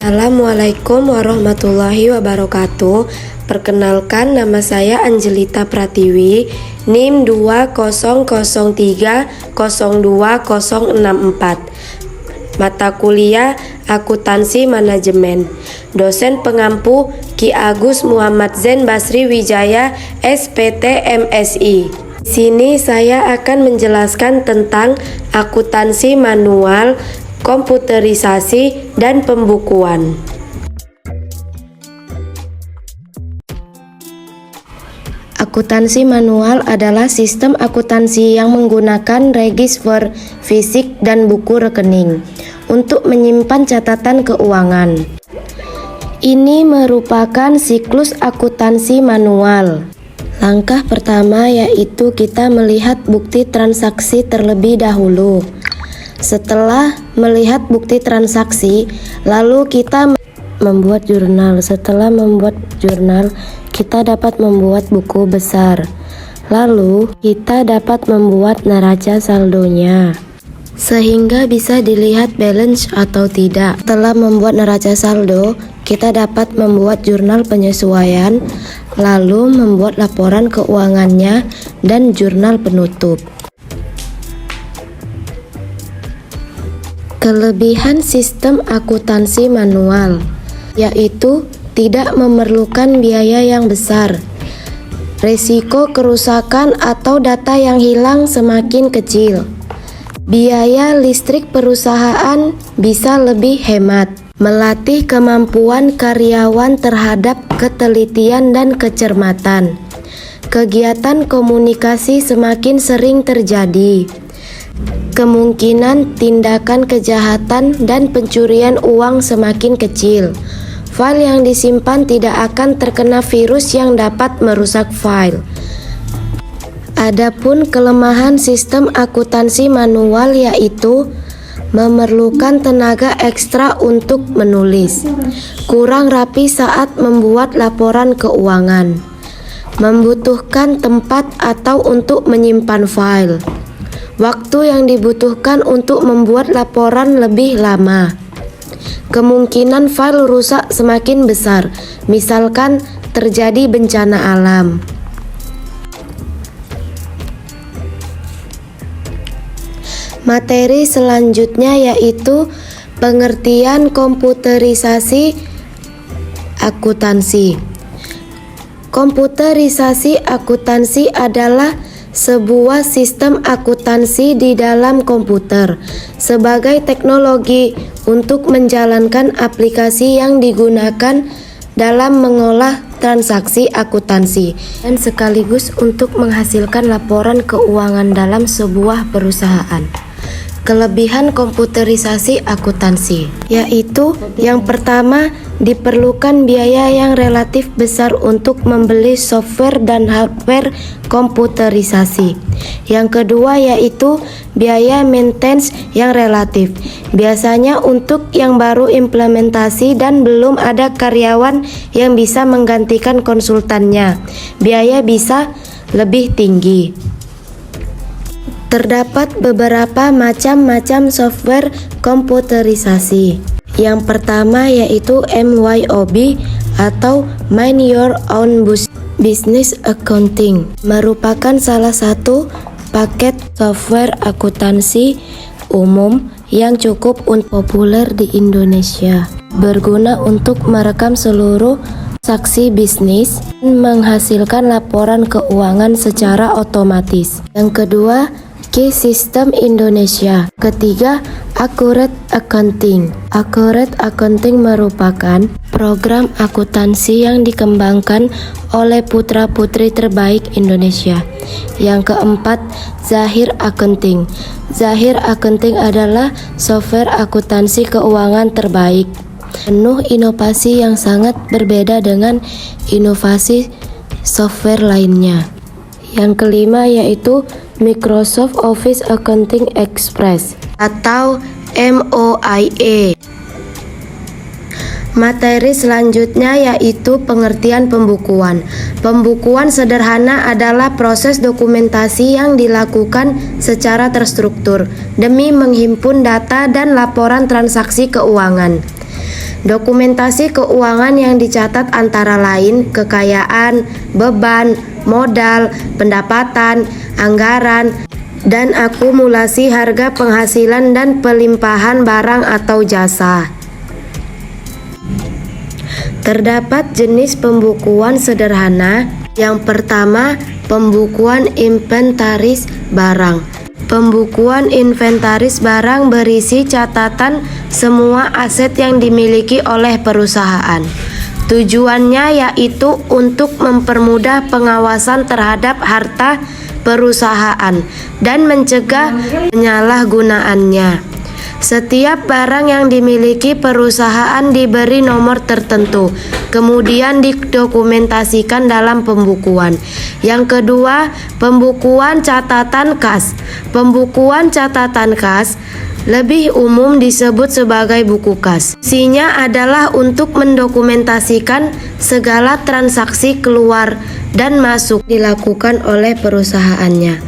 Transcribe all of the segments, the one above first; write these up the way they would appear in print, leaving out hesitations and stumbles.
Assalamualaikum warahmatullahi wabarakatuh. Perkenalkan, nama saya Angelita Pratiwi, NIM 200302064. Mata kuliah Akuntansi Manajemen. Dosen pengampu Ki Agus Muhammad Zain Basri Wijaya, SPT MSI. Di sini saya akan menjelaskan tentang akuntansi manual, komputerisasi, dan pembukuan. Akuntansi manual adalah sistem akuntansi yang menggunakan register fisik dan buku rekening untuk menyimpan catatan keuangan. Ini merupakan siklus akuntansi manual. Langkah pertama yaitu kita melihat bukti transaksi terlebih dahulu. Setelah melihat bukti transaksi, lalu kita membuat jurnal. Setelah membuat jurnal, kita dapat membuat buku besar. Lalu, kita dapat membuat neraca saldonya, sehingga bisa dilihat balance atau tidak. Setelah membuat neraca saldo, kita dapat membuat jurnal penyesuaian, lalu membuat laporan keuangannya dan jurnal penutup. Kelebihan sistem akuntansi manual yaitu tidak memerlukan biaya yang besar. Risiko kerusakan atau data yang hilang semakin kecil. Biaya listrik perusahaan bisa lebih hemat. Melatih kemampuan karyawan terhadap ketelitian dan kecermatan. Kegiatan komunikasi semakin sering terjadi. Kemungkinan tindakan kejahatan dan pencurian uang semakin kecil. File yang disimpan tidak akan terkena virus yang dapat merusak file. Adapun kelemahan sistem akuntansi manual yaitu memerlukan tenaga ekstra untuk menulis, kurang rapi saat membuat laporan keuangan, membutuhkan tempat atau untuk menyimpan file. Waktu yang dibutuhkan untuk membuat laporan lebih lama. Kemungkinan file rusak semakin besar, misalkan terjadi bencana alam. Materi selanjutnya yaitu pengertian komputerisasi akuntansi. Komputerisasi akuntansi adalah sebuah sistem akuntansi di dalam komputer sebagai teknologi untuk menjalankan aplikasi yang digunakan dalam mengolah transaksi akuntansi dan sekaligus untuk menghasilkan laporan keuangan dalam sebuah perusahaan. Kelebihan komputerisasi akuntansi yaitu yang pertama, diperlukan biaya yang relatif besar untuk membeli software dan hardware komputerisasi. Yang kedua yaitu biaya maintenance yang relatif. Biasanya untuk yang baru implementasi dan belum ada karyawan yang bisa menggantikan konsultannya, biaya bisa lebih tinggi. Terdapat beberapa macam software komputerisasi. Yang pertama yaitu MYOB atau Mind Your Own Business Accounting, merupakan salah satu paket software akuntansi umum yang cukup populer di Indonesia. Berguna untuk merekam seluruh transaksi bisnis dan menghasilkan laporan keuangan secara otomatis. Yang kedua, Key System Indonesia. Ketiga, Accurate Accounting. Accurate Accounting merupakan program akuntansi yang dikembangkan oleh putra-putri terbaik Indonesia. Yang keempat, Zahir Accounting. Zahir Accounting adalah software akuntansi keuangan terbaik. Penuh inovasi yang sangat berbeda dengan inovasi software lainnya. Yang kelima yaitu Microsoft Office Accounting Express atau MOIA. Materi selanjutnya yaitu pengertian pembukuan. Pembukuan sederhana adalah proses dokumentasi yang dilakukan secara terstruktur demi menghimpun data dan laporan transaksi keuangan. Dokumentasi keuangan yang dicatat antara lain kekayaan, beban, modal, pendapatan, anggaran, dan akumulasi harga penghasilan dan pelimpahan barang atau jasa. Terdapat jenis pembukuan sederhana. Yang pertama, pembukuan inventaris barang. Pembukuan inventaris barang berisi catatan semua aset yang dimiliki oleh perusahaan. Tujuannya yaitu untuk mempermudah pengawasan terhadap harta perusahaan dan mencegah penyalahgunaannya. Setiap barang yang dimiliki perusahaan diberi nomor tertentu, kemudian didokumentasikan dalam pembukuan. Yang kedua, pembukuan catatan kas. Pembukuan catatan kas lebih umum disebut sebagai buku kas. Fungsinya adalah untuk mendokumentasikan segala transaksi keluar dan masuk dilakukan oleh perusahaannya.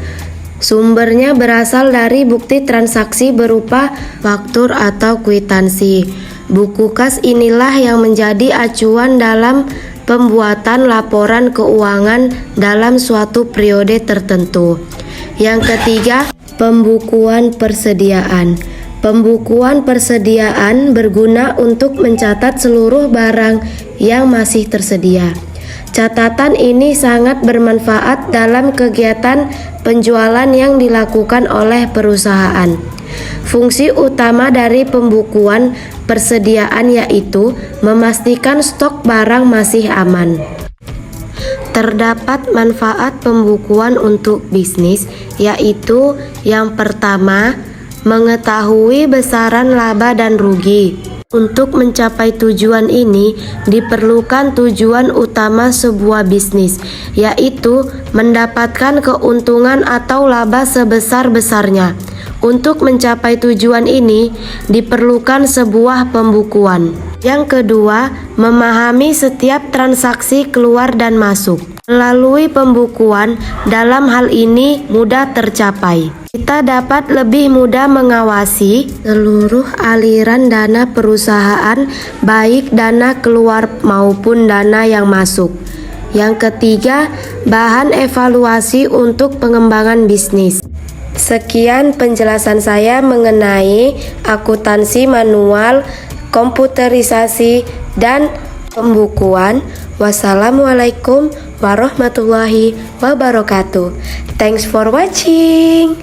Sumbernya berasal dari bukti transaksi berupa faktur atau kwitansi. Buku kas inilah yang menjadi acuan dalam pembuatan laporan keuangan dalam suatu periode tertentu. Yang ketiga, pembukuan persediaan. Pembukuan persediaan berguna untuk mencatat seluruh barang yang masih tersedia. Catatan ini sangat bermanfaat dalam kegiatan penjualan yang dilakukan oleh perusahaan. Fungsi utama dari pembukuan persediaan yaitu memastikan stok barang masih aman. Terdapat manfaat pembukuan untuk bisnis, yaitu yang pertama, mengetahui besaran laba dan rugi. Untuk mencapai tujuan ini, diperlukan tujuan utama sebuah bisnis, yaitu mendapatkan keuntungan atau laba sebesar-besarnya. Untuk mencapai tujuan ini, diperlukan sebuah pembukuan. Yang kedua, memahami setiap transaksi keluar dan masuk. Melalui pembukuan, dalam hal ini mudah tercapai. Kita dapat lebih mudah mengawasi seluruh aliran dana perusahaan, baik dana keluar maupun dana yang masuk. Yang ketiga, bahan evaluasi untuk pengembangan bisnis. Sekian penjelasan saya mengenai akuntansi manual, komputerisasi, dan pembukuan. Wassalamualaikum warahmatullahi wabarakatuh. Thanks for watching.